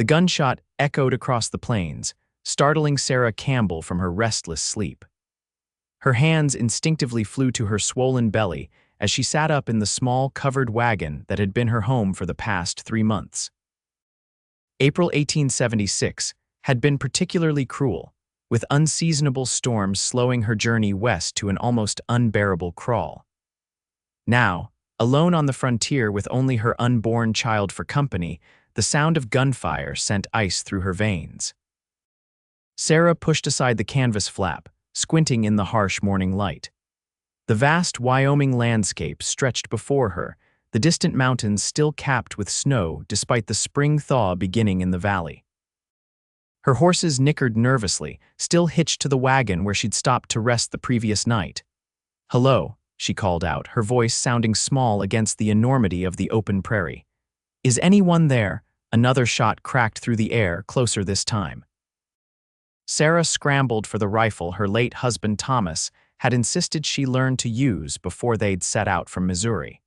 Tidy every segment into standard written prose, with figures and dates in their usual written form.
The gunshot echoed across the plains, startling Sarah Campbell from her restless sleep. Her hands instinctively flew to her swollen belly as she sat up in the small covered wagon that had been her home for the past 3 months. April 1876 had been particularly cruel, with unseasonable storms slowing her journey west to an almost unbearable crawl. Now, alone on the frontier with only her unborn child for company, the sound of gunfire sent ice through her veins. Sarah pushed aside the canvas flap, squinting in the harsh morning light. The vast Wyoming landscape stretched before her, the distant mountains still capped with snow despite the spring thaw beginning in the valley. Her horses nickered nervously, still hitched to the wagon where she'd stopped to rest the previous night. "Hello," she called out, her voice sounding small against the enormity of the open prairie. "Is anyone there?" Another shot cracked through the air, closer this time. Sarah scrambled for the rifle her late husband Thomas had insisted she learn to use before they'd set out from Missouri.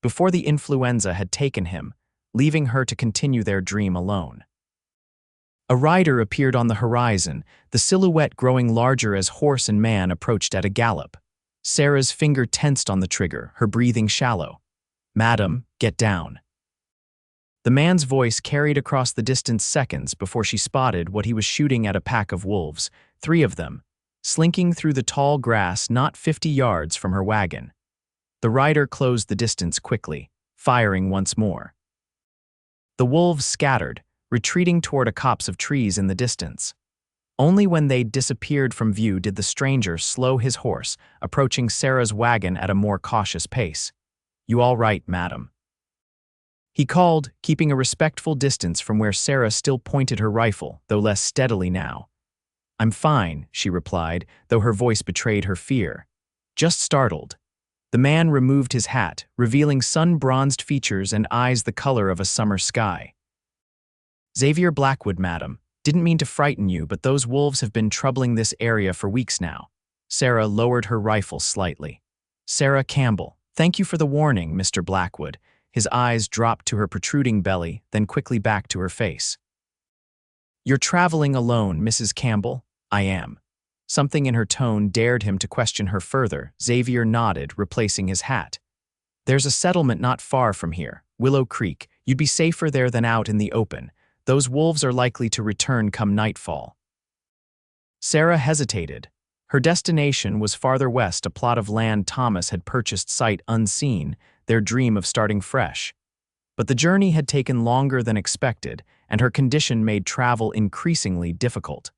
Before the influenza had taken him, leaving her to continue their dream alone. A rider appeared on the horizon, the silhouette growing larger as horse and man approached at a gallop. Sarah's finger tensed on the trigger, her breathing shallow. "Madam, get down." The man's voice carried across the distance seconds before she spotted what he was shooting at: a pack of wolves, 3 of them, slinking through the tall grass not 50 yards from her wagon. The rider closed the distance quickly, firing once more. The wolves scattered, retreating toward a copse of trees in the distance. Only when they'd disappeared from view did the stranger slow his horse, approaching Sarah's wagon at a more cautious pace. "You all right, madam?" he called, keeping a respectful distance from where Sarah still pointed her rifle, though less steadily now. "I'm fine," she replied, though her voice betrayed her fear. "Just startled." The man removed his hat, revealing sun-bronzed features and eyes the color of a summer sky. "Xavier Blackwood, madam. Didn't mean to frighten you, but those wolves have been troubling this area for weeks now." Sarah lowered her rifle slightly. "Sarah Campbell, thank you for the warning, Mr. Blackwood." His eyes dropped to her protruding belly, then quickly back to her face. "You're traveling alone, Mrs. Campbell?" "I am." Something in her tone dared him to question her further. Xavier nodded, replacing his hat. "There's a settlement not far from here, Willow Creek. You'd be safer there than out in the open. Those wolves are likely to return come nightfall." Sarah hesitated. Her destination was farther west, a plot of land Thomas had purchased sight unseen, their dream of starting fresh. But the journey had taken longer than expected, and her condition made travel increasingly difficult.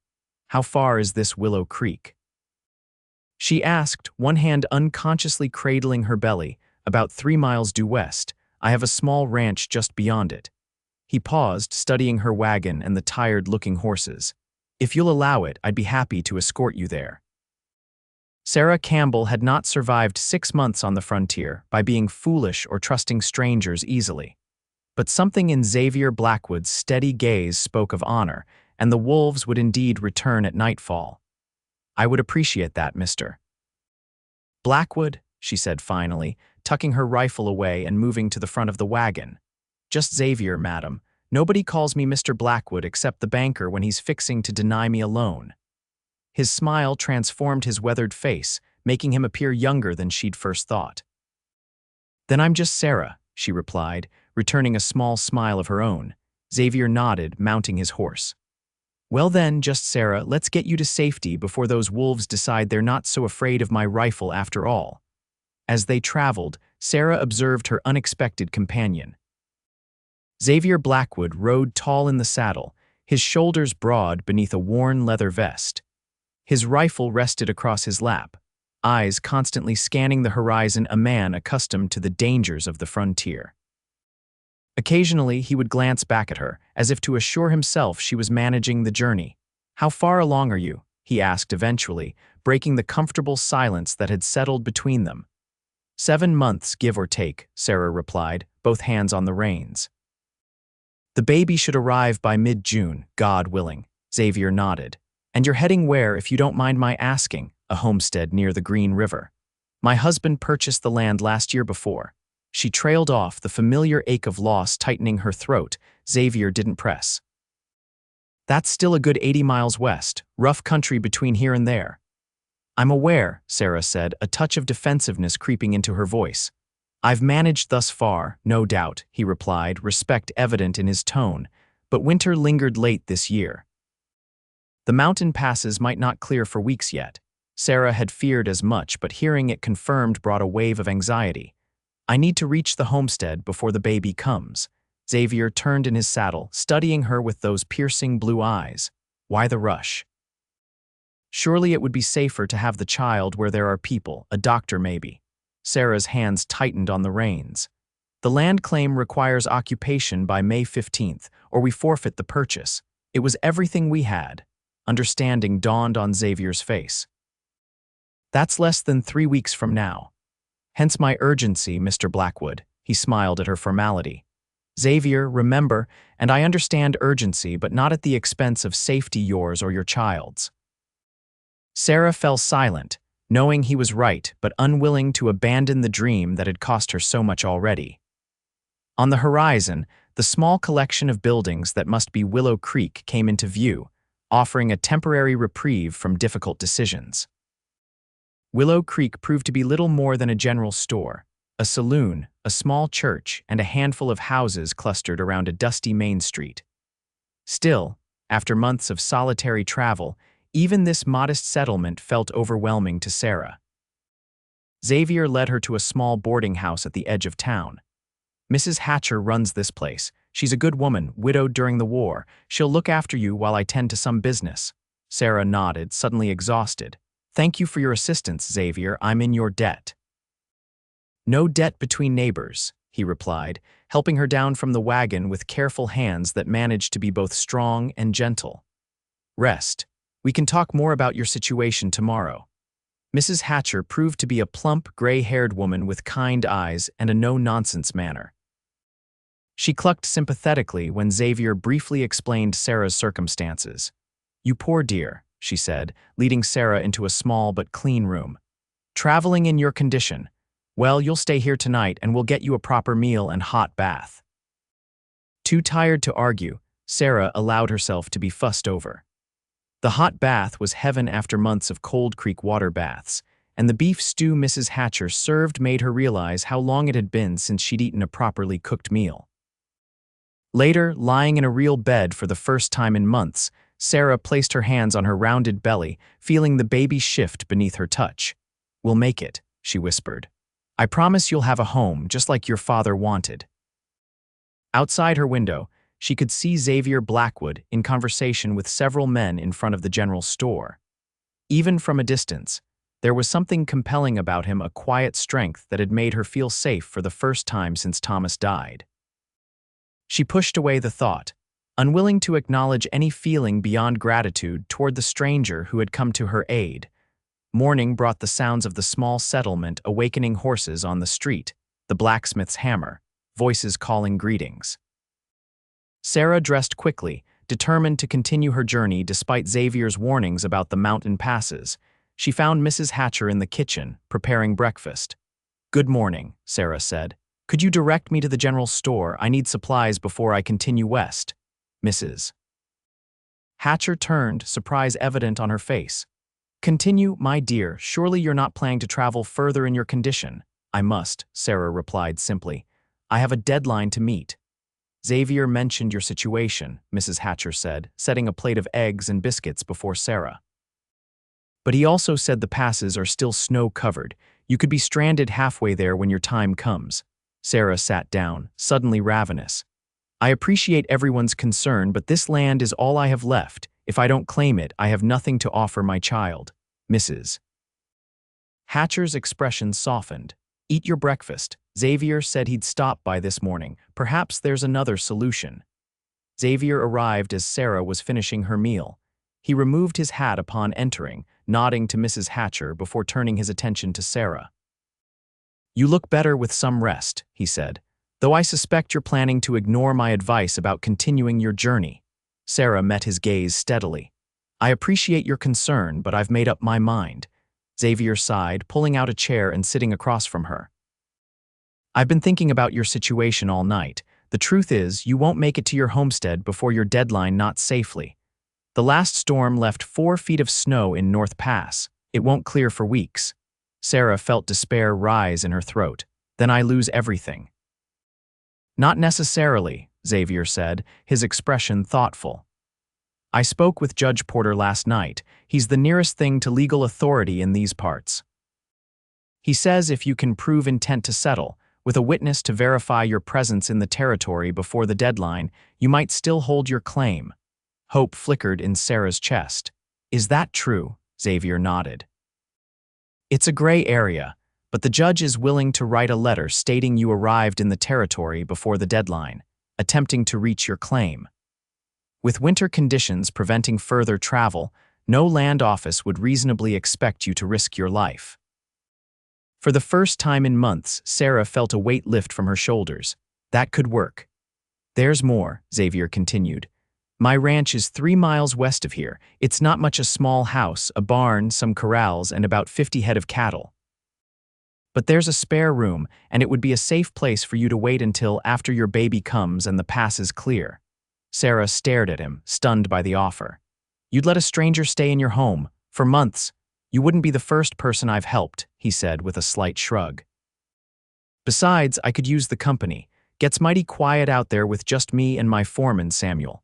"How far is this Willow Creek?" she asked, one hand unconsciously cradling her belly. "About 3 miles due west. I have a small ranch just beyond it." He paused, studying her wagon and the tired-looking horses. "If you'll allow it, I'd be happy to escort you there." Sarah Campbell had not survived 6 months on the frontier by being foolish or trusting strangers easily. But something in Xavier Blackwood's steady gaze spoke of honor, and the wolves would indeed return at nightfall. "I would appreciate that, Mr. Blackwood," she said finally, tucking her rifle away and moving to the front of the wagon. "Just Xavier, madam. Nobody calls me Mr. Blackwood except the banker when he's fixing to deny me a loan." His smile transformed his weathered face, making him appear younger than she'd first thought. "Then I'm just Sarah," she replied, returning a small smile of her own. Xavier nodded, mounting his horse. "Well then, just Sarah, let's get you to safety before those wolves decide they're not so afraid of my rifle after all." As they traveled, Sarah observed her unexpected companion. Xavier Blackwood rode tall in the saddle, his shoulders broad beneath a worn leather vest. His rifle rested across his lap, eyes constantly scanning the horizon, a man accustomed to the dangers of the frontier. Occasionally, he would glance back at her, as if to assure himself she was managing the journey. "How far along are you?" he asked eventually, breaking the comfortable silence that had settled between them. 7 months, give or take," Sarah replied, both hands on the reins. "The baby should arrive by mid-June, God willing," Xavier nodded. "And you're heading where, if you don't mind my asking?" "A homestead near the Green River. My husband purchased the land last year before." She trailed off, the familiar ache of loss tightening her throat. Xavier didn't press. That's still a good 80 miles west, rough country between here and there. I'm aware, Sarah said, a touch of defensiveness creeping into her voice. I've managed thus far, no doubt, he replied, respect evident in his tone, but winter lingered late this year. The mountain passes might not clear for weeks yet. Sarah had feared as much, but hearing it confirmed brought a wave of anxiety. I need to reach the homestead before the baby comes. Xavier turned in his saddle, studying her with those piercing blue eyes. Why the rush? Surely it would be safer to have the child where there are people, a doctor maybe. Sarah's hands tightened on the reins. The land claim requires occupation by May 15th, or we forfeit the purchase. It was everything we had. Understanding dawned on Xavier's face. That's less than 3 weeks from now. Hence my urgency, Mr. Blackwood. He smiled at her formality. Xavier, remember, and I understand urgency, but not at the expense of safety, yours or your child's. Sarah fell silent, knowing he was right, but unwilling to abandon the dream that had cost her so much already. On the horizon, the small collection of buildings that must be Willow Creek came into view, offering a temporary reprieve from difficult decisions. Willow Creek proved to be little more than a general store, a saloon, a small church, and a handful of houses clustered around a dusty main street. Still, after months of solitary travel, even this modest settlement felt overwhelming to Sarah. Xavier led her to a small boarding house at the edge of town. Mrs. Hatcher runs this place. She's a good woman, widowed during the war. She'll look after you while I tend to some business. Sarah nodded, suddenly exhausted. Thank you for your assistance, Xavier. I'm in your debt. No debt between neighbors, he replied, helping her down from the wagon with careful hands that managed to be both strong and gentle. Rest. We can talk more about your situation tomorrow. Mrs. Hatcher proved to be a plump, gray-haired woman with kind eyes and a no-nonsense manner. She clucked sympathetically when Xavier briefly explained Sarah's circumstances. You poor dear, she said, leading Sarah into a small but clean room. Traveling in your condition. Well, you'll stay here tonight and we'll get you a proper meal and hot bath. Too tired to argue, Sarah allowed herself to be fussed over. The hot bath was heaven after months of Cold Creek water baths, and the beef stew Mrs. Hatcher served made her realize how long it had been since she'd eaten a properly cooked meal. Later, lying in a real bed for the first time in months, Sarah placed her hands on her rounded belly, feeling the baby shift beneath her touch. We'll make it, she whispered. I promise you'll have a home just like your father wanted. Outside her window, she could see Xavier Blackwood in conversation with several men in front of the general store. Even from a distance, there was something compelling about him, a quiet strength that had made her feel safe for the first time since Thomas died. She pushed away the thought, unwilling to acknowledge any feeling beyond gratitude toward the stranger who had come to her aid. Morning brought the sounds of the small settlement, awakening horses on the street, the blacksmith's hammer, voices calling greetings. Sarah dressed quickly, determined to continue her journey despite Xavier's warnings about the mountain passes. She found Mrs. Hatcher in the kitchen, preparing breakfast. Good morning, Sarah said. Could you direct me to the general store? I need supplies before I continue west. Mrs. Hatcher turned, surprise evident on her face. Continue, my dear. Surely you're not planning to travel further in your condition. I must, Sarah replied simply. I have a deadline to meet. Xavier mentioned your situation, Mrs. Hatcher said, setting a plate of eggs and biscuits before Sarah. But he also said the passes are still snow-covered. You could be stranded halfway there when your time comes. Sarah sat down, suddenly ravenous. I appreciate everyone's concern, but this land is all I have left. If I don't claim it, I have nothing to offer my child. Mrs. Hatcher's expression softened. Eat your breakfast. Xavier said he'd stop by this morning. Perhaps there's another solution. Xavier arrived as Sarah was finishing her meal. He removed his hat upon entering, nodding to Mrs. Hatcher before turning his attention to Sarah. You look better with some rest, he said, though I suspect you're planning to ignore my advice about continuing your journey. Sarah met his gaze steadily. I appreciate your concern, but I've made up my mind. Xavier sighed, pulling out a chair and sitting across from her. I've been thinking about your situation all night. The truth is, you won't make it to your homestead before your deadline, not safely. The last storm left 4 feet of snow in North Pass. It won't clear for weeks. Sarah felt despair rise in her throat. Then I lose everything. Not necessarily, Xavier said, his expression thoughtful. I spoke with Judge Porter last night. He's the nearest thing to legal authority in these parts. He says if you can prove intent to settle, with a witness to verify your presence in the territory before the deadline, you might still hold your claim. Hope flickered in Sarah's chest. Is that true? Xavier nodded. It's a gray area, but the judge is willing to write a letter stating you arrived in the territory before the deadline, attempting to reach your claim. With winter conditions preventing further travel, no land office would reasonably expect you to risk your life. For the first time in months, Sarah felt a weight lift from her shoulders. That could work. There's more, Xavier continued. My ranch is 3 miles west of here. It's not much, a small house, a barn, some corrals, and about 50 head of cattle. But there's a spare room, and it would be a safe place for you to wait until after your baby comes and the pass is clear. Sarah stared at him, stunned by the offer. You'd let a stranger stay in your home, for months. You wouldn't be the first person I've helped, he said with a slight shrug. Besides, I could use the company. Gets mighty quiet out there with just me and my foreman, Samuel.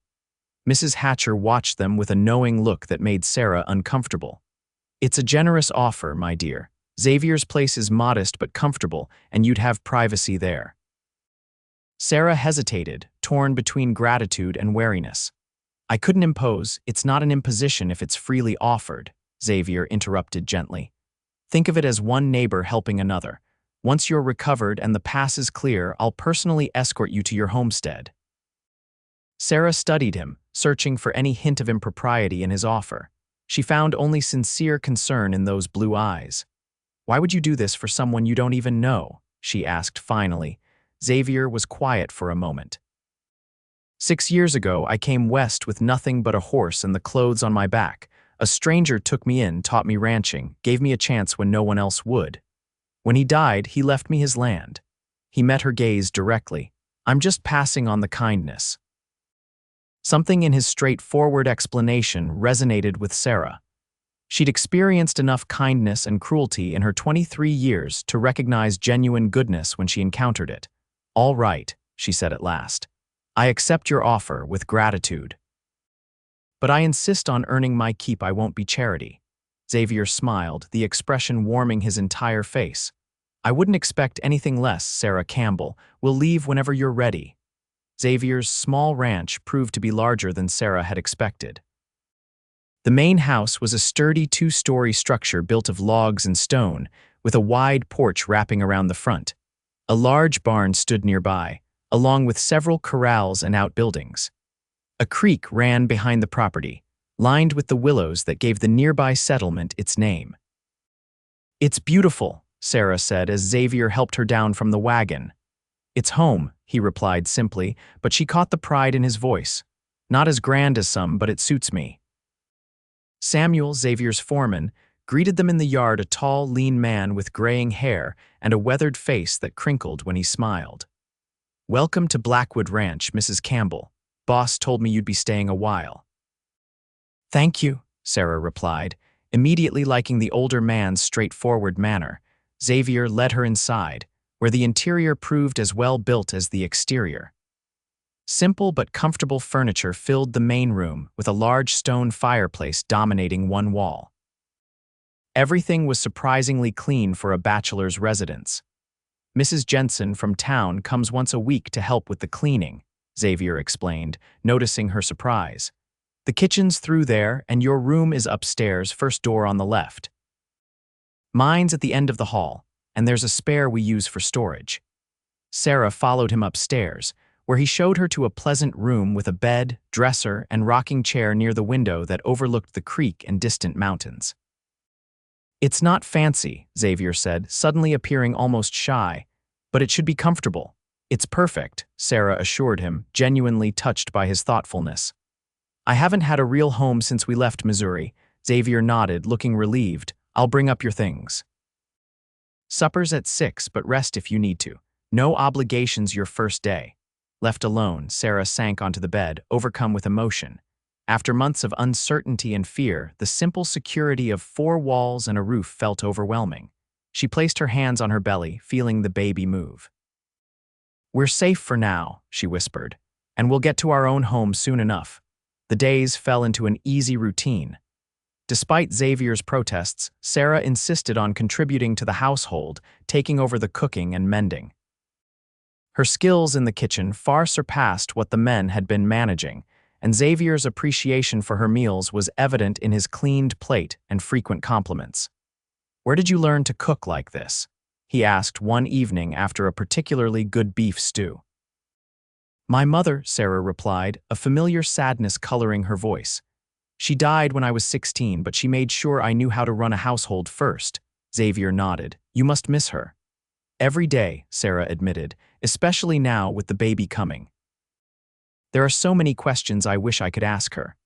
Mrs. Hatcher watched them with a knowing look that made Sarah uncomfortable. It's a generous offer, my dear. Xavier's place is modest but comfortable, and you'd have privacy there. Sarah hesitated, torn between gratitude and wariness. I couldn't impose. It's not an imposition if it's freely offered, Xavier interrupted gently. Think of it as one neighbor helping another. Once you're recovered and the pass is clear, I'll personally escort you to your homestead. Sarah studied him, searching for any hint of impropriety in his offer. She found only sincere concern in those blue eyes. Why would you do this for someone you don't even know? She asked finally. Xavier was quiet for a moment. 6 years ago, I came west with nothing but a horse and the clothes on my back. A stranger took me in, taught me ranching, gave me a chance when no one else would. When he died, he left me his land. He met her gaze directly. I'm just passing on the kindness. Something in his straightforward explanation resonated with Sarah. She'd experienced enough kindness and cruelty in her 23 years to recognize genuine goodness when she encountered it. All right, she said at last. I accept your offer with gratitude. But I insist on earning my keep. I won't be charity. Xavier smiled, the expression warming his entire face. I wouldn't expect anything less, Sarah Campbell. We'll leave whenever you're ready. Xavier's small ranch proved to be larger than Sarah had expected. The main house was a sturdy 2-story structure built of logs and stone, with a wide porch wrapping around the front. A large barn stood nearby, along with several corrals and outbuildings. A creek ran behind the property, lined with the willows that gave the nearby settlement its name. It's beautiful, Sarah said as Xavier helped her down from the wagon. It's home, he replied simply, but she caught the pride in his voice. Not as grand as some, but it suits me. Samuel, Xavier's foreman, greeted them in the yard, a tall, lean man with graying hair and a weathered face that crinkled when he smiled. Welcome to Blackwood Ranch, Mrs. Campbell. Boss told me you'd be staying a while. Thank you, Sarah replied, immediately liking the older man's straightforward manner. Xavier led her inside, where the interior proved as well built as the exterior. Simple but comfortable furniture filled the main room, with a large stone fireplace dominating one wall. Everything was surprisingly clean for a bachelor's residence. Mrs. Jensen from town comes once a week to help with the cleaning, Xavier explained, noticing her surprise. The kitchen's through there, and your room is upstairs, first door on the left. Mine's at the end of the hall, and there's a spare we use for storage. Sarah followed him upstairs, where he showed her to a pleasant room with a bed, dresser, and rocking chair near the window that overlooked the creek and distant mountains. It's not fancy, Xavier said, suddenly appearing almost shy, but it should be comfortable. It's perfect, Sarah assured him, genuinely touched by his thoughtfulness. I haven't had a real home since we left Missouri. Xavier nodded, looking relieved. I'll bring up your things. Supper's at 6, but rest if you need to. No obligations your first day. Left alone, Sarah sank onto the bed, overcome with emotion. After months of uncertainty and fear, the simple security of 4 walls and a roof felt overwhelming. She placed her hands on her belly, feeling the baby move. "We're safe for now," she whispered, "and we'll get to our own home soon enough." The days fell into an easy routine. Despite Xavier's protests, Sarah insisted on contributing to the household, taking over the cooking and mending. Her skills in the kitchen far surpassed what the men had been managing, and Xavier's appreciation for her meals was evident in his cleaned plate and frequent compliments. "Where did you learn to cook like this?" he asked one evening after a particularly good beef stew. "My mother," Sarah replied, a familiar sadness coloring her voice. "She died when I was 16, but she made sure I knew how to run a household first." Xavier nodded. "You must miss her." "Every day," Sarah admitted, "especially now with the baby coming. There are so many questions I wish I could ask her."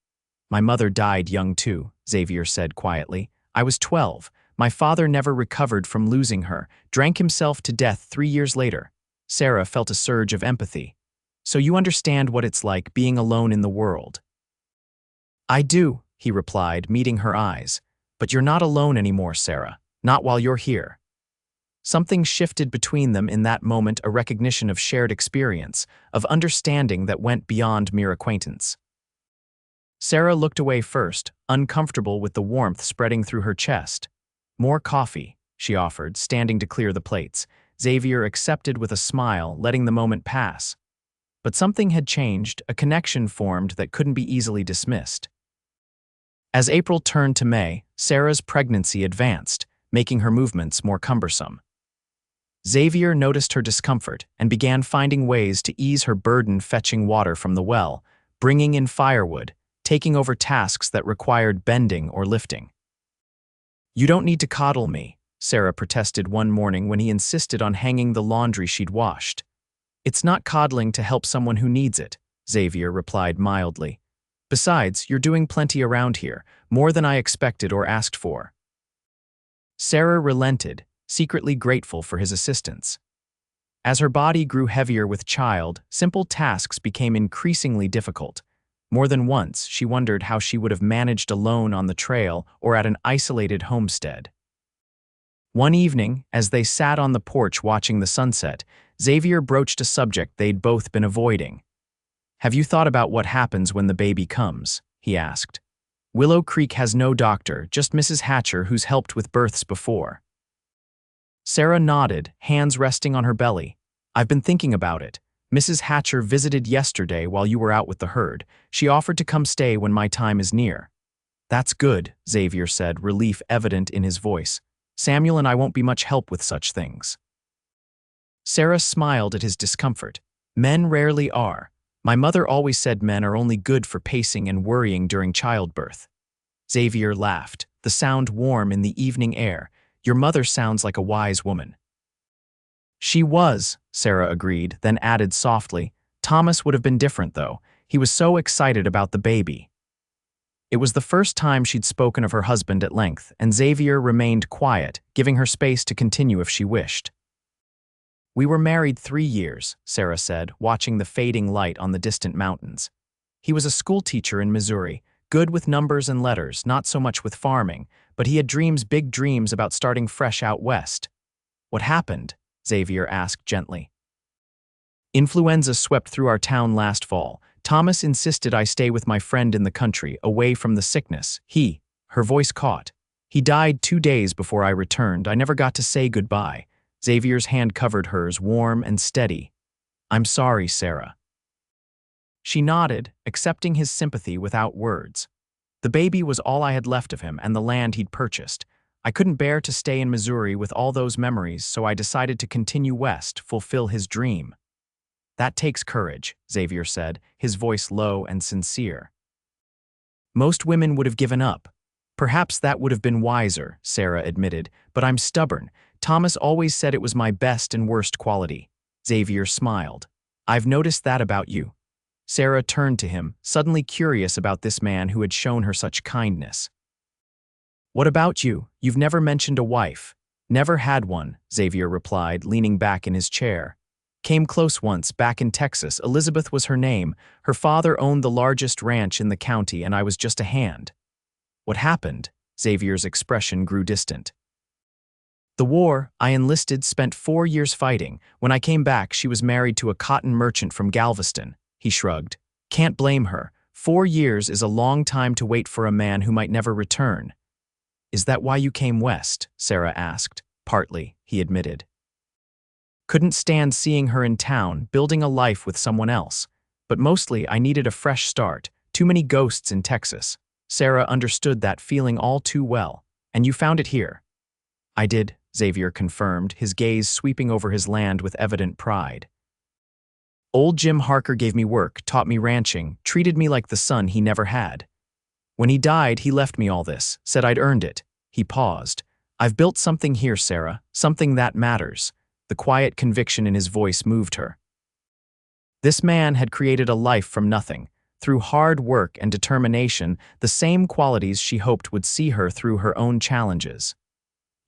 "My mother died young too," Xavier said quietly. "I was 12. My father never recovered from losing her, drank himself to death 3 years later." Sarah felt a surge of empathy. "So you understand what it's like being alone in the world." "I do," he replied, meeting her eyes. "But you're not alone anymore, Sarah. Not while you're here." Something shifted between them in that moment, a recognition of shared experience, of understanding that went beyond mere acquaintance. Sarah looked away first, uncomfortable with the warmth spreading through her chest. "More coffee," she offered, standing to clear the plates. Xavier accepted with a smile, letting the moment pass. But something had changed, a connection formed that couldn't be easily dismissed. As April turned to May, Sarah's pregnancy advanced, making her movements more cumbersome. Xavier noticed her discomfort and began finding ways to ease her burden, fetching water from the well, bringing in firewood, taking over tasks that required bending or lifting. "You don't need to coddle me," Sarah protested one morning when he insisted on hanging the laundry she'd washed. "It's not coddling to help someone who needs it," Xavier replied mildly. "Besides, you're doing plenty around here, more than I expected or asked for." Sarah relented, secretly grateful for his assistance. As her body grew heavier with child, simple tasks became increasingly difficult. More than once, she wondered how she would have managed alone on the trail or at an isolated homestead. One evening, as they sat on the porch watching the sunset, Xavier broached a subject they'd both been avoiding. "Have you thought about what happens when the baby comes?" he asked. "Willow Creek has no doctor, just Mrs. Hatcher, who's helped with births before." Sarah nodded, hands resting on her belly. "I've been thinking about it. Mrs. Hatcher visited yesterday while you were out with the herd. She offered to come stay when my time is near." "That's good," Xavier said, relief evident in his voice. "Samuel and I won't be much help with such things." Sarah smiled at his discomfort. "Men rarely are. My mother always said men are only good for pacing and worrying during childbirth." Xavier laughed, the sound warm in the evening air. "Your mother sounds like a wise woman." "She was," Sarah agreed, then added softly, "Thomas would have been different, though. He was so excited about the baby." It was the first time she'd spoken of her husband at length, and Xavier remained quiet, giving her space to continue if she wished. "We were married 3 years, Sarah said, watching the fading light on the distant mountains. "He was a schoolteacher in Missouri, good with numbers and letters, not so much with farming, but he had big dreams about starting fresh out west." "What happened?" Xavier asked gently. "Influenza swept through our town last fall. Thomas insisted I stay with my friend in the country, away from the sickness. Her voice caught. "He died 2 days before I returned. I never got to say goodbye." Xavier's hand covered hers, warm and steady. "I'm sorry, Sarah." She nodded, accepting his sympathy without words. "The baby was all I had left of him and the land he'd purchased. I couldn't bear to stay in Missouri with all those memories, so I decided to continue west, fulfill his dream." "That takes courage," Xavier said, his voice low and sincere. "Most women would have given up." "Perhaps that would have been wiser," Sarah admitted, "but I'm stubborn. Thomas always said it was my best and worst quality." Xavier smiled. "I've noticed that about you." Sarah turned to him, suddenly curious about this man who had shown her such kindness. "What about you? You've never mentioned a wife." "Never had one," Xavier replied, leaning back in his chair. Came close once, back in Texas. Elizabeth was her name. Her father owned the largest ranch in the county, and I was just a hand. What happened? Xavier's expression grew distant. The war. I enlisted, spent 4 years fighting. When I came back, she was married to a cotton merchant from Galveston. He shrugged. Can't blame her. 4 years is a long time to wait for a man who might never return. Is that why you came west? Sarah asked. Partly, he admitted. Couldn't stand seeing her in town, building a life with someone else. But mostly, I needed a fresh start. Too many ghosts in Texas. Sarah understood that feeling all too well. And you found it here. I did, Xavier confirmed, his gaze sweeping over his land with evident pride. Old Jim Harker gave me work, taught me ranching, treated me like the son he never had. When he died, he left me all this, said I'd earned it. He paused. I've built something here, Sarah, something that matters. The quiet conviction in his voice moved her. This man had created a life from nothing, through hard work and determination, the same qualities she hoped would see her through her own challenges.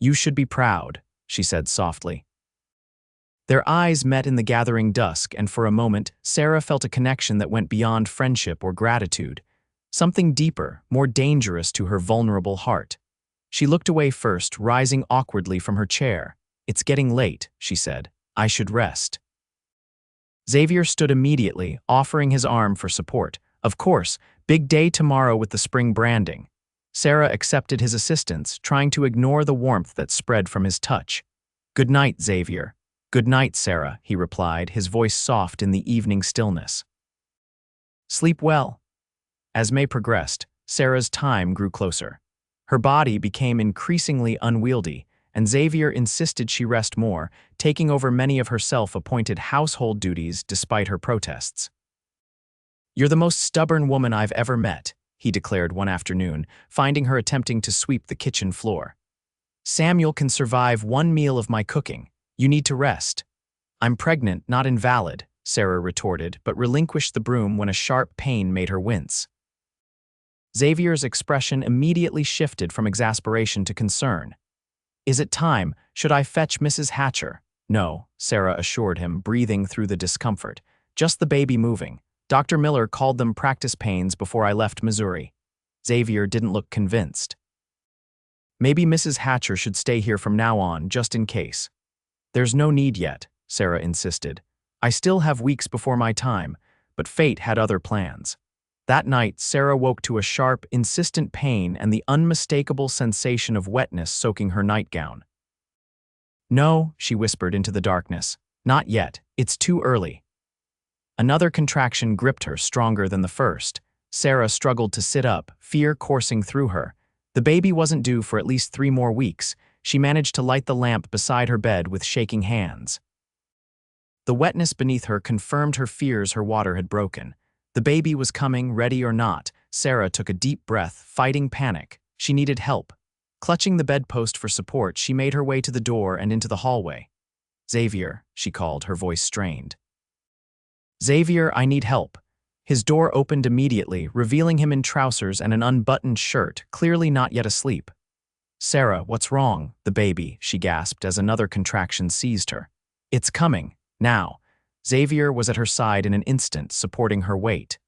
You should be proud, she said softly. Their eyes met in the gathering dusk, and for a moment, Sarah felt a connection that went beyond friendship or gratitude, something deeper, more dangerous to her vulnerable heart. She looked away first, rising awkwardly from her chair. It's getting late, she said. I should rest. Xavier stood immediately, offering his arm for support. Of course, big day tomorrow with the spring branding. Sarah accepted his assistance, trying to ignore the warmth that spread from his touch. Good night, Xavier. Good night, Sarah, he replied, his voice soft in the evening stillness. Sleep well. As May progressed, Sarah's time grew closer. Her body became increasingly unwieldy, and Xavier insisted she rest more, taking over many of her self-appointed household duties despite her protests. You're the most stubborn woman I've ever met, he declared one afternoon, finding her attempting to sweep the kitchen floor. Samuel can survive one meal of my cooking. You need to rest. I'm pregnant, not invalid, Sarah retorted, but relinquished the broom when a sharp pain made her wince. Xavier's expression immediately shifted from exasperation to concern. Is it time? Should I fetch Mrs. Hatcher? No, Sarah assured him, breathing through the discomfort. Just the baby moving. Dr. Miller called them practice pains before I left Missouri. Xavier didn't look convinced. Maybe Mrs. Hatcher should stay here from now on, just in case. There's no need yet, Sarah insisted. I still have weeks before my time, but fate had other plans. That night, Sarah woke to a sharp, insistent pain and the unmistakable sensation of wetness soaking her nightgown. No, she whispered into the darkness. Not yet. It's too early. Another contraction gripped her, stronger than the first. Sarah struggled to sit up, fear coursing through her. The baby wasn't due for at least 3 more weeks. She managed to light the lamp beside her bed with shaking hands. The wetness beneath her confirmed her fears her water had broken. The baby was coming, ready or not. Sarah took a deep breath, fighting panic. She needed help. Clutching the bedpost for support, she made her way to the door and into the hallway. Xavier, she called, her voice strained. Xavier, I need help. His door opened immediately, revealing him in trousers and an unbuttoned shirt, clearly not yet asleep. Sarah, what's wrong? The baby, she gasped as another contraction seized her. It's coming, now. Xavier was at her side in an instant, supporting her weight.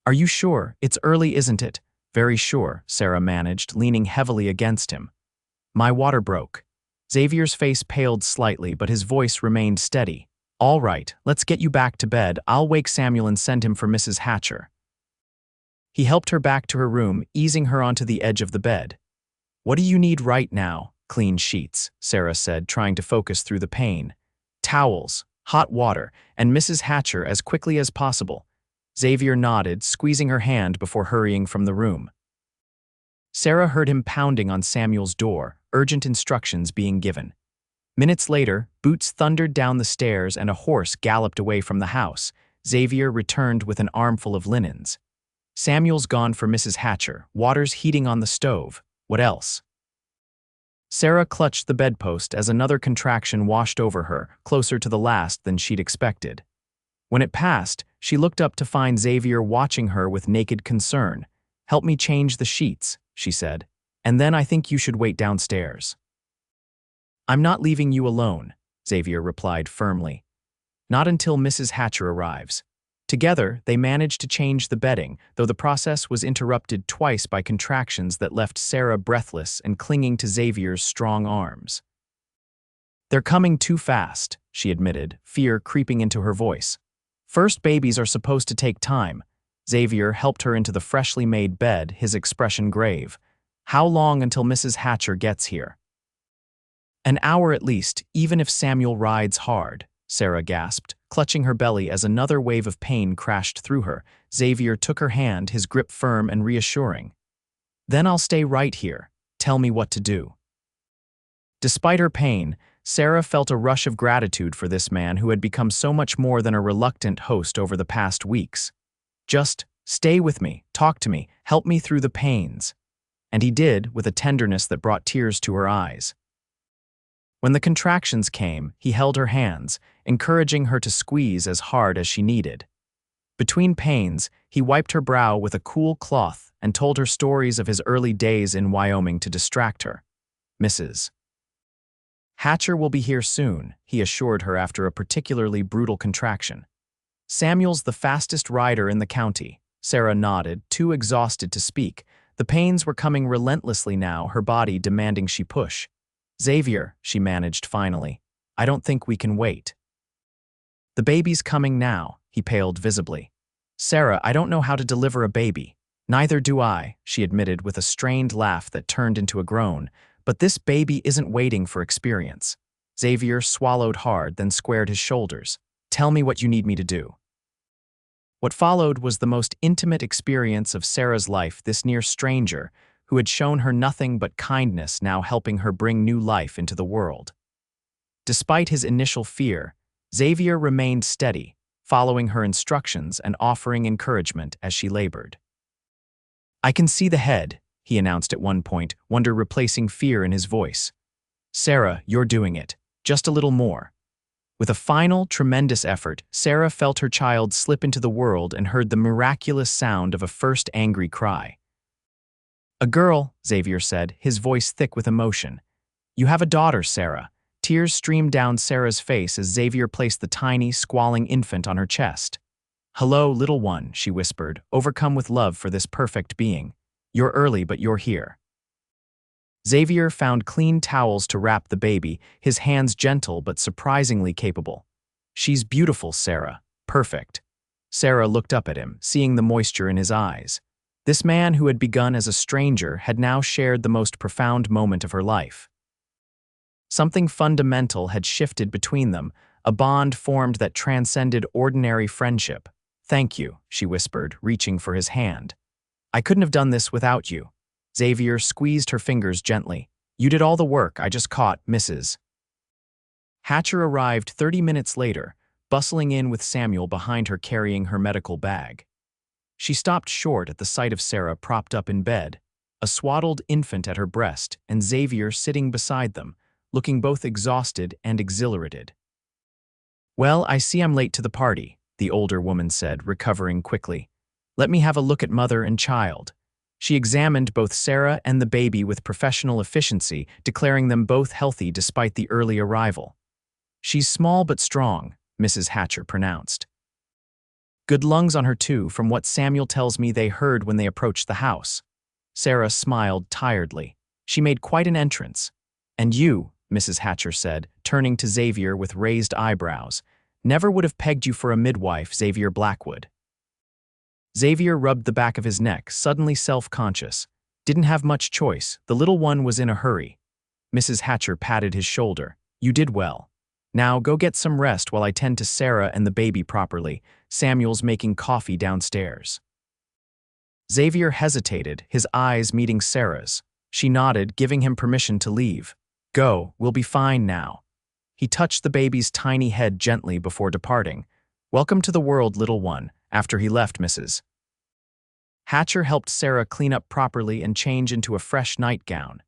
Are you sure? It's early, isn't it? Very sure, Sarah managed, leaning heavily against him. My water broke. Xavier's face paled slightly, but his voice remained steady. All right, let's get you back to bed. I'll wake Samuel and send him for Mrs. Hatcher. He helped her back to her room, easing her onto the edge of the bed. What do you need right now? Clean sheets, Sarah said, trying to focus through the pain. Towels, hot water, and Mrs. Hatcher as quickly as possible. Xavier nodded, squeezing her hand before hurrying from the room. Sarah heard him pounding on Samuel's door, urgent instructions being given. Minutes later, boots thundered down the stairs and a horse galloped away from the house. Xavier returned with an armful of linens. Samuel's gone for Mrs. Hatcher, water's heating on the stove. What else? Sarah clutched the bedpost as another contraction washed over her, closer to the last than she'd expected. When it passed, she looked up to find Xavier watching her with naked concern. Help me change the sheets, she said, and then I think you should wait downstairs. I'm not leaving you alone, Xavier replied firmly. Not until Mrs. Hatcher arrives. Together, they manage to change the bedding, though the process was interrupted twice by contractions that left Sarah breathless and clinging to Xavier's strong arms. "They're coming too fast," she admitted, fear creeping into her voice. "First babies are supposed to take time." Xavier helped her into the freshly made bed, his expression grave. "How long until Mrs. Hatcher gets here?" "An hour at least, even if Samuel rides hard," Sarah gasped, clutching her belly as another wave of pain crashed through her. Xavier took her hand, his grip firm and reassuring. "Then I'll stay right here. Tell me what to do." Despite her pain, Sarah felt a rush of gratitude for this man who had become so much more than a reluctant host over the past weeks. "Just stay with me, talk to me, help me through the pains." And he did, with a tenderness that brought tears to her eyes. When the contractions came, he held her hands, encouraging her to squeeze as hard as she needed. Between pains, he wiped her brow with a cool cloth and told her stories of his early days in Wyoming to distract her. "Mrs. Hatcher will be here soon," he assured her after a particularly brutal contraction. "Samuel's the fastest rider in the county." Sarah nodded, too exhausted to speak. The pains were coming relentlessly now, her body demanding she push. "Xavier," she managed finally, "I don't think we can wait." "The baby's coming now," he paled visibly. "Sarah, I don't know how to deliver a baby." "Neither do I," she admitted with a strained laugh that turned into a groan. "But this baby isn't waiting for experience." Xavier swallowed hard, then squared his shoulders. "Tell me what you need me to do." What followed was the most intimate experience of Sarah's life, this near stranger, who had shown her nothing but kindness, now helping her bring new life into the world. Despite his initial fear, Xavier remained steady, following her instructions and offering encouragement as she labored. "I can see the head," he announced at one point, wonder replacing fear in his voice. "Sarah, you're doing it. Just a little more." With a final, tremendous effort, Sarah felt her child slip into the world and heard the miraculous sound of a first angry cry. "A girl," Xavier said, his voice thick with emotion. "You have a daughter, Sarah." Tears streamed down Sarah's face as Xavier placed the tiny, squalling infant on her chest. "Hello, little one," she whispered, overcome with love for this perfect being. "You're early, but you're here." Xavier found clean towels to wrap the baby, his hands gentle but surprisingly capable. "She's beautiful, Sarah. Perfect." Sarah looked up at him, seeing the moisture in his eyes. This man who had begun as a stranger had now shared the most profound moment of her life. Something fundamental had shifted between them, a bond formed that transcended ordinary friendship. "Thank you," she whispered, reaching for his hand. "I couldn't have done this without you." Xavier squeezed her fingers gently. "You did all the work, I just caught Mrs. Hatcher arrived 30 minutes later, bustling in with Samuel behind her carrying her medical bag. She stopped short at the sight of Sarah propped up in bed, a swaddled infant at her breast, and Xavier sitting beside them, looking both exhausted and exhilarated. "Well, I see I'm late to the party," the older woman said, recovering quickly. "Let me have a look at mother and child." She examined both Sarah and the baby with professional efficiency, declaring them both healthy despite the early arrival. "She's small but strong," Mrs. Hatcher pronounced. "Good lungs on her too, from what Samuel tells me they heard when they approached the house." Sarah smiled tiredly. She made quite an entrance. "And you," Mrs. Hatcher said, turning to Xavier with raised eyebrows, "never would have pegged you for a midwife, Xavier Blackwood." Xavier rubbed the back of his neck, suddenly self-conscious. Didn't have much choice, the little one was in a hurry. Mrs. Hatcher patted his shoulder. "You did well. Now go get some rest while I tend to Sarah and the baby properly. Samuel's making coffee downstairs." Xavier hesitated, his eyes meeting Sarah's. She nodded, giving him permission to leave. "Go, we'll be fine now." He touched the baby's tiny head gently before departing. "Welcome to the world, little one." After he left, Mrs. Hatcher helped Sarah clean up properly and change into a fresh nightgown.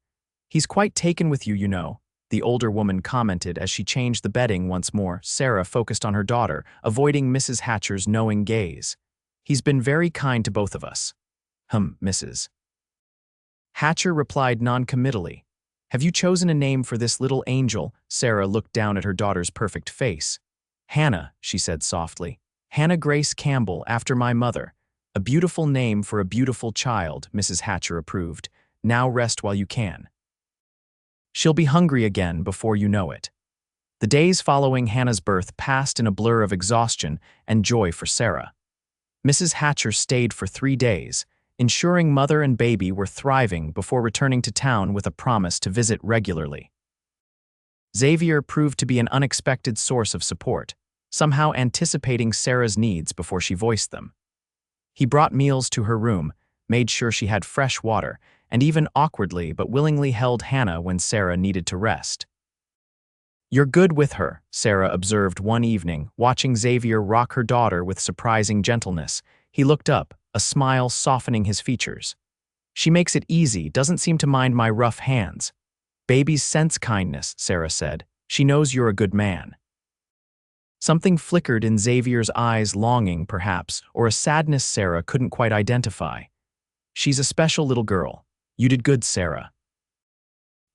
"He's quite taken with you, you know," the older woman commented as she changed the bedding once more. Sarah focused on her daughter, avoiding Mrs. Hatcher's knowing gaze. "He's been very kind to both of us." Mrs. Hatcher replied non-committally. "Have you chosen a name for this little angel?" Sarah looked down at her daughter's perfect face. Hannah, she said softly. Hannah Grace Campbell, after my mother. A beautiful name for a beautiful child, Mrs. Hatcher approved. Now rest while you can. She'll be hungry again before you know it. The days following Hannah's birth passed in a blur of exhaustion and joy for Sarah. Mrs. Hatcher stayed for 3 days, ensuring mother and baby were thriving before returning to town with a promise to visit regularly. Xavier proved to be an unexpected source of support, somehow anticipating Sarah's needs before she voiced them. He brought meals to her room, made sure she had fresh water, and even awkwardly but willingly held Hannah when Sarah needed to rest. "You're good with her," Sarah observed one evening, watching Xavier rock her daughter with surprising gentleness. He looked up, a smile softening his features. "She makes it easy, doesn't seem to mind my rough hands." "Babies sense kindness," Sarah said. "She knows you're a good man." Something flickered in Xavier's eyes, longing, perhaps, or a sadness Sarah couldn't quite identify. "She's a special little girl. You did good, Sarah."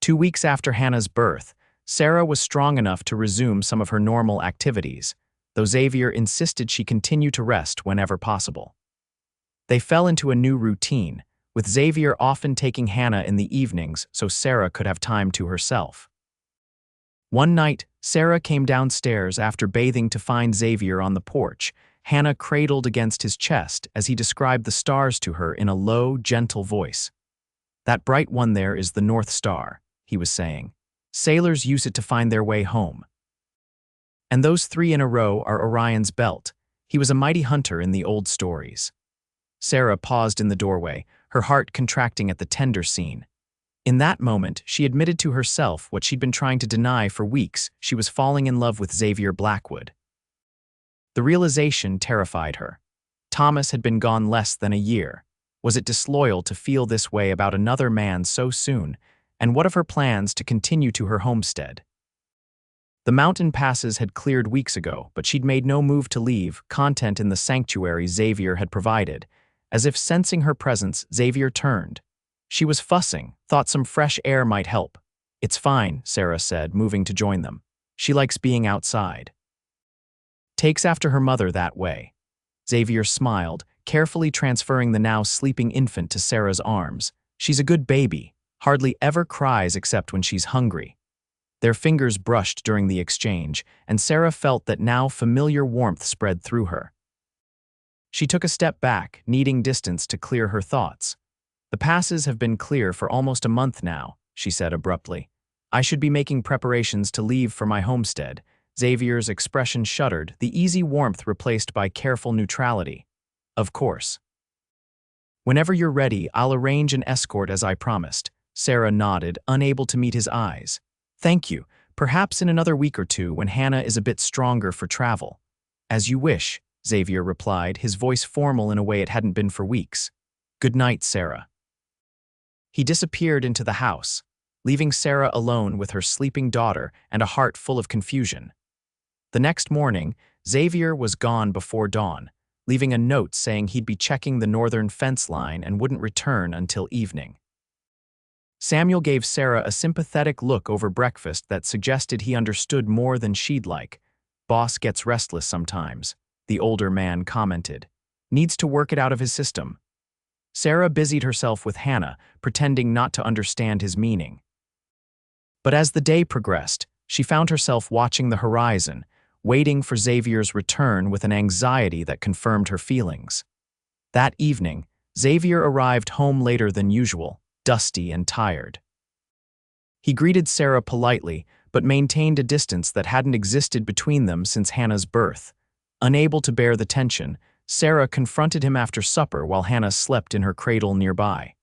2 weeks after Hannah's birth, Sarah was strong enough to resume some of her normal activities, though Xavier insisted she continue to rest whenever possible. They fell into a new routine, with Xavier often taking Hannah in the evenings so Sarah could have time to herself. One night, Sarah came downstairs after bathing to find Xavier on the porch, Hannah cradled against his chest as he described the stars to her in a low, gentle voice. "That bright one there is the North Star," he was saying. "Sailors use it to find their way home. And those 3 in a row are Orion's belt. He was a mighty hunter in the old stories." Sarah paused in the doorway, her heart contracting at the tender scene. In that moment, she admitted to herself what she'd been trying to deny for weeks: she was falling in love with Xavier Blackwood. The realization terrified her. Thomas had been gone less than a year. Was it disloyal to feel this way about another man so soon? And what of her plans to continue to her homestead? The mountain passes had cleared weeks ago, but she'd made no move to leave, content in the sanctuary Xavier had provided. As if sensing her presence, Xavier turned. She was fussing, thought some fresh air might help. "It's fine," Sarah said, moving to join them. "She likes being outside. Takes after her mother that way." Xavier smiled, carefully transferring the now sleeping infant to Sarah's arms. "She's a good baby. Hardly ever cries except when she's hungry." Their fingers brushed during the exchange, and Sarah felt that now familiar warmth spread through her. She took a step back, needing distance to clear her thoughts. "The passes have been clear for almost a month now," she said abruptly. "I should be making preparations to leave for my homestead." Xavier's expression shuddered, the easy warmth replaced by careful neutrality. "Of course. Whenever you're ready, I'll arrange an escort as I promised." Sarah nodded, unable to meet his eyes. "Thank you. Perhaps in another week or 2 when Hannah is a bit stronger for travel." "As you wish," Xavier replied, his voice formal in a way it hadn't been for weeks. "Good night, Sarah." He disappeared into the house, leaving Sarah alone with her sleeping daughter and a heart full of confusion. The next morning, Xavier was gone before dawn, leaving a note saying he'd be checking the northern fence line and wouldn't return until evening. Samuel gave Sarah a sympathetic look over breakfast that suggested he understood more than she'd like. "Boss gets restless sometimes," the older man commented. "Needs to work it out of his system." Sarah busied herself with Hannah, pretending not to understand his meaning. But as the day progressed, she found herself watching the horizon, waiting for Xavier's return with an anxiety that confirmed her feelings. That evening, Xavier arrived home later than usual, dusty and tired. He greeted Sarah politely, but maintained a distance that hadn't existed between them since Hannah's birth. Unable to bear the tension, Sarah confronted him after supper while Hannah slept in her cradle nearby.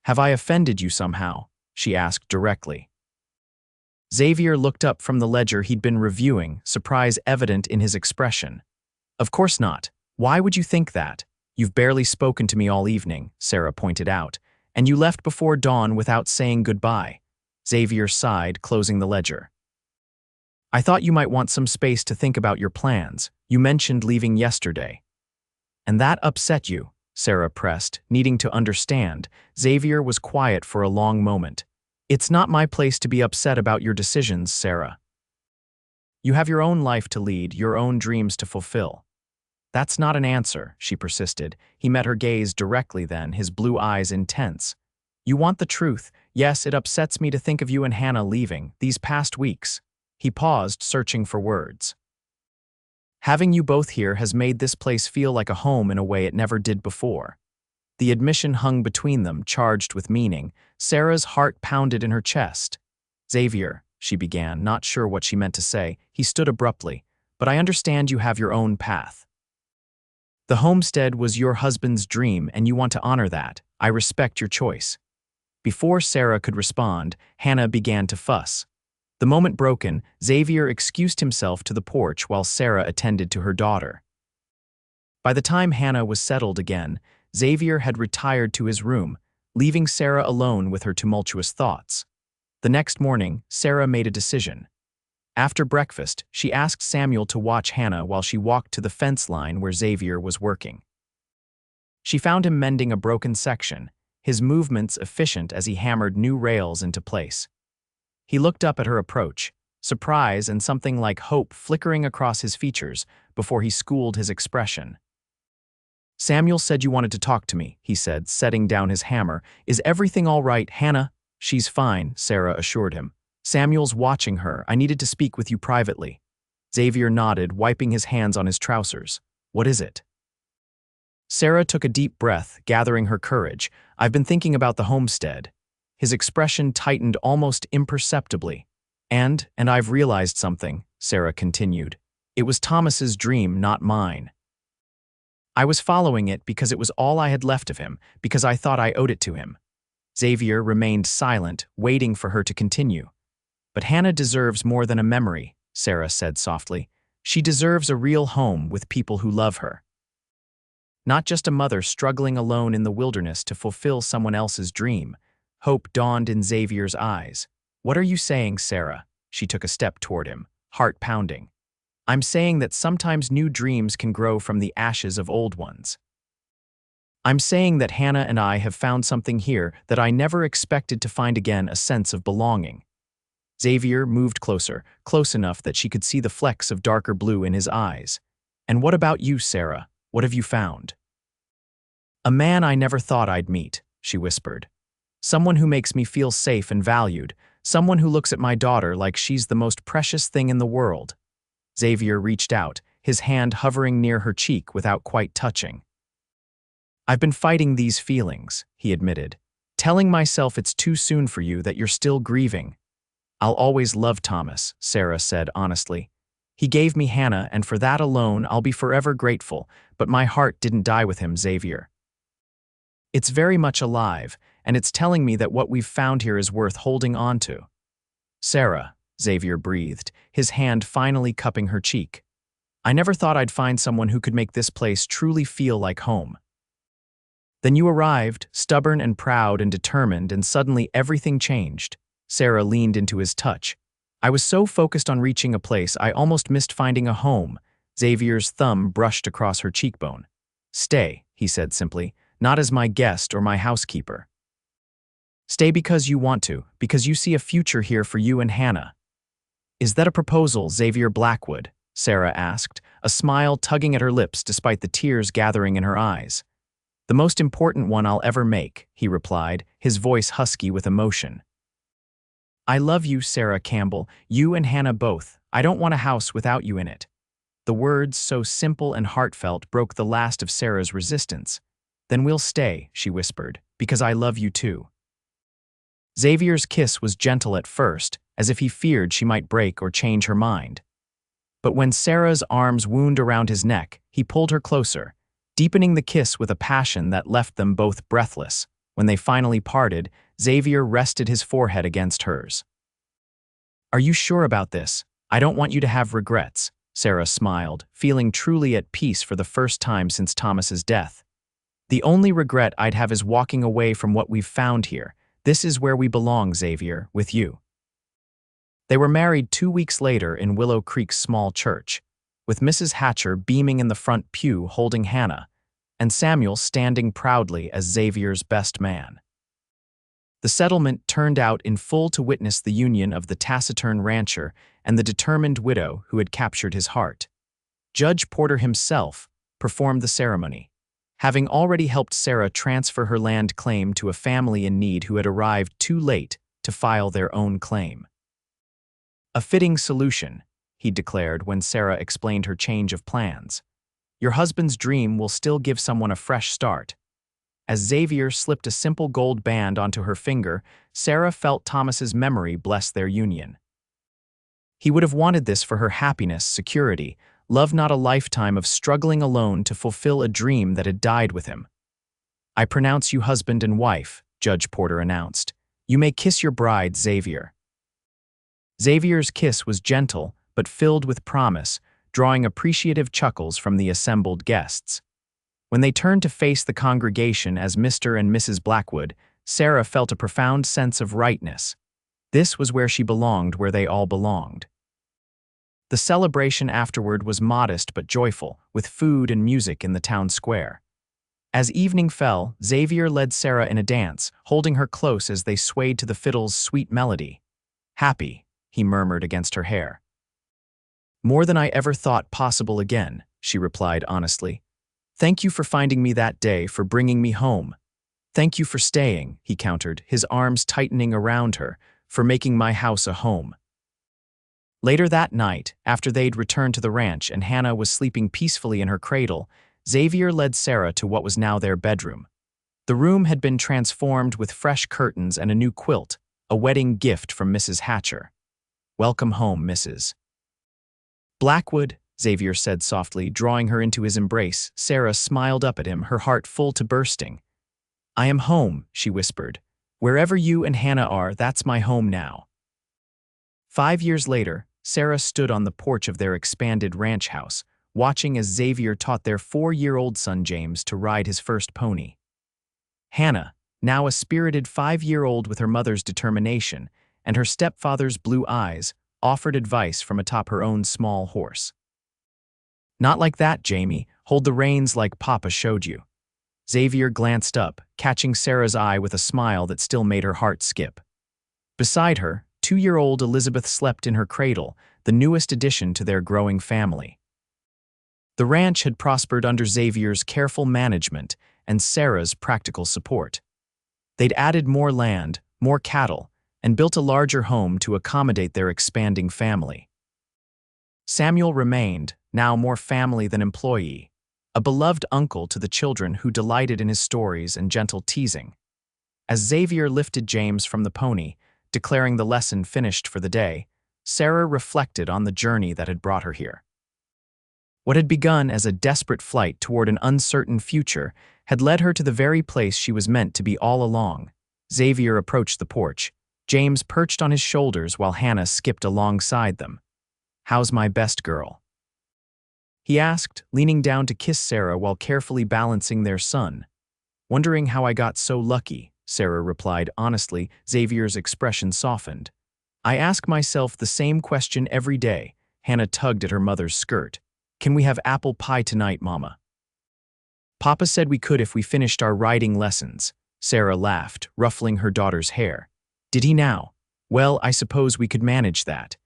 "Have I offended you somehow?" she asked directly. Xavier looked up from the ledger he'd been reviewing, surprise evident in his expression. "Of course not. Why would you think that? You've barely spoken to me all evening," Sarah pointed out, "and you left before dawn without saying goodbye." Xavier sighed, closing the ledger. "I thought you might want some space to think about your plans. You mentioned leaving yesterday." "And that upset you?" Sarah pressed, needing to understand. Xavier was quiet for a long moment. "It's not my place to be upset about your decisions, Sarah." You have your own life to lead, your own dreams to fulfill. That's not an answer, she persisted. He met her gaze directly then, his blue eyes intense. You want the truth. Yes, it upsets me to think of you and Hannah leaving, these past weeks. He paused, searching for words. Having you both here has made this place feel like a home in a way it never did before. The admission hung between them, charged with meaning. Sarah's heart pounded in her chest. Xavier, she began, not sure what she meant to say. He stood abruptly. But I understand you have your own path. The homestead was your husband's dream, and you want to honor that. I respect your choice. Before Sarah could respond, Hannah began to fuss. The moment broken, Xavier excused himself to the porch while Sarah attended to her daughter. By the time Hannah was settled again, Xavier had retired to his room, leaving Sarah alone with her tumultuous thoughts. The next morning, Sarah made a decision. After breakfast, she asked Samuel to watch Hannah while she walked to the fence line where Xavier was working. She found him mending a broken section, his movements efficient as he hammered new rails into place. He looked up at her approach, surprise and something like hope flickering across his features before he schooled his expression. Samuel said you wanted to talk to me, he said, setting down his hammer. Is everything all right, Hannah? She's fine, Sarah assured him. Samuel's watching her. I needed to speak with you privately. Xavier nodded, wiping his hands on his trousers. What is it? Sarah took a deep breath, gathering her courage. I've been thinking about the homestead. His expression tightened almost imperceptibly. And I've realized something, Sarah continued. It was Thomas's dream, not mine. I was following it because it was all I had left of him, because I thought I owed it to him. Xavier remained silent, waiting for her to continue. But Hannah deserves more than a memory, Sarah said softly. She deserves a real home with people who love her. Not just a mother struggling alone in the wilderness to fulfill someone else's dream. Hope dawned in Xavier's eyes. What are you saying, Sarah? She took a step toward him, heart pounding. I'm saying that sometimes new dreams can grow from the ashes of old ones. I'm saying that Hannah and I have found something here that I never expected to find again, a sense of belonging. Xavier moved closer, close enough that she could see the flecks of darker blue in his eyes. And what about you, Sarah? What have you found? A man I never thought I'd meet, she whispered. Someone who makes me feel safe and valued, someone who looks at my daughter like she's the most precious thing in the world. Xavier reached out, his hand hovering near her cheek without quite touching. I've been fighting these feelings, he admitted, telling myself it's too soon for you, that you're still grieving. I'll always love Thomas, Sarah said honestly. He gave me Hannah, and for that alone I'll be forever grateful, but my heart didn't die with him, Xavier. It's very much alive, and it's telling me that what we've found here is worth holding on to. Sarah, Xavier breathed, his hand finally cupping her cheek. I never thought I'd find someone who could make this place truly feel like home. Then you arrived, stubborn and proud and determined, and suddenly everything changed. Sarah leaned into his touch. I was so focused on reaching a place I almost missed finding a home. Xavier's thumb brushed across her cheekbone. Stay, he said simply, not as my guest or my housekeeper. Stay because you want to, because you see a future here for you and Hannah. Is that a proposal, Xavier Blackwood? Sarah asked, a smile tugging at her lips despite the tears gathering in her eyes. The most important one I'll ever make, he replied, his voice husky with emotion. I love you, Sarah Campbell, you and Hannah both. I don't want a house without you in it. The words, so simple and heartfelt, broke the last of Sarah's resistance. Then we'll stay, she whispered, because I love you too. Xavier's kiss was gentle at first, as if he feared she might break or change her mind. But when Sarah's arms wound around his neck, he pulled her closer, deepening the kiss with a passion that left them both breathless. When they finally parted, Xavier rested his forehead against hers. Are you sure about this? I don't want you to have regrets, Sarah smiled, feeling truly at peace for the first time since Thomas's death. The only regret I'd have is walking away from what we've found here. This is where we belong, Xavier, with you. They were married 2 weeks later in Willow Creek's small church, with Mrs. Hatcher beaming in the front pew holding Hannah, and Samuel standing proudly as Xavier's best man. The settlement turned out in full to witness the union of the taciturn rancher and the determined widow who had captured his heart. Judge Porter himself performed the ceremony, having already helped Sarah transfer her land claim to a family in need who had arrived too late to file their own claim. "A fitting solution," he declared when Sarah explained her change of plans. "Your husband's dream will still give someone a fresh start." As Xavier slipped a simple gold band onto her finger, Sarah felt Thomas's memory bless their union. He would have wanted this for her happiness, security, love, not a lifetime of struggling alone to fulfill a dream that had died with him. "I pronounce you husband and wife," Judge Porter announced. "You may kiss your bride, Xavier." Xavier's kiss was gentle, but filled with promise, drawing appreciative chuckles from the assembled guests. When they turned to face the congregation as Mr. and Mrs. Blackwood, Sarah felt a profound sense of rightness. This was where she belonged, where they all belonged. The celebration afterward was modest but joyful, with food and music in the town square. As evening fell, Xavier led Sarah in a dance, holding her close as they swayed to the fiddle's sweet melody. "Happy," he murmured against her hair. "More than I ever thought possible again," she replied honestly. "Thank you for finding me that day, for bringing me home. Thank you for staying," he countered, his arms tightening around her, "for making my house a home." Later that night, after they'd returned to the ranch and Hannah was sleeping peacefully in her cradle, Xavier led Sarah to what was now their bedroom. The room had been transformed with fresh curtains and a new quilt, a wedding gift from Mrs. Hatcher. "Welcome home, Mrs. Blackwood," Xavier said softly, drawing her into his embrace. Sarah smiled up at him, her heart full to bursting. "I am home," she whispered. "Wherever you and Hannah are, that's my home now." 5 years later, Sarah stood on the porch of their expanded ranch house, watching as Xavier taught their 4-year-old son James to ride his first pony. Hannah, now a spirited 5-year-old with her mother's determination and her stepfather's blue eyes, offered advice from atop her own small horse. "Not like that, Jamie. Hold the reins like Papa showed you." Xavier glanced up, catching Sarah's eye with a smile that still made her heart skip. Beside her, 2-year-old Elizabeth slept in her cradle, the newest addition to their growing family. The ranch had prospered under Xavier's careful management and Sarah's practical support. They'd added more land, more cattle, and built a larger home to accommodate their expanding family. Samuel remained, now more family than employee, a beloved uncle to the children who delighted in his stories and gentle teasing. As Xavier lifted James from the pony, declaring the lesson finished for the day, Sarah reflected on the journey that had brought her here. What had begun as a desperate flight toward an uncertain future had led her to the very place she was meant to be all along. Xavier approached the porch, James perched on his shoulders while Hannah skipped alongside them. "How's my best girl?" he asked, leaning down to kiss Sarah while carefully balancing their son. "Wondering how I got so lucky," Sarah replied honestly. Xavier's expression softened. "I ask myself the same question every day." Hannah tugged at her mother's skirt. "Can we have apple pie tonight, Mama?" "Papa said we could if we finished our riding lessons." Sarah laughed, ruffling her daughter's hair. "Did he now? Well, I suppose we could manage that."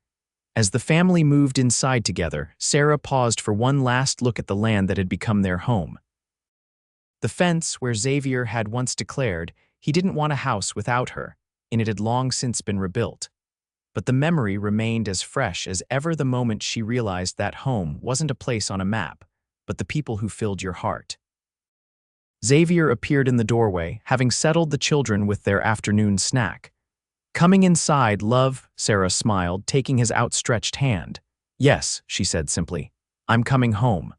As the family moved inside together, Sarah paused for one last look at the land that had become their home. The fence where Xavier had once declared he didn't want a house without her, and it had long since been rebuilt. But the memory remained as fresh as ever the moment she realized that home wasn't a place on a map, but the people who filled your heart. Xavier appeared in the doorway, having settled the children with their afternoon snack. "Coming inside, love," Sarah smiled, taking his outstretched hand. "Yes," she said simply. "I'm coming home."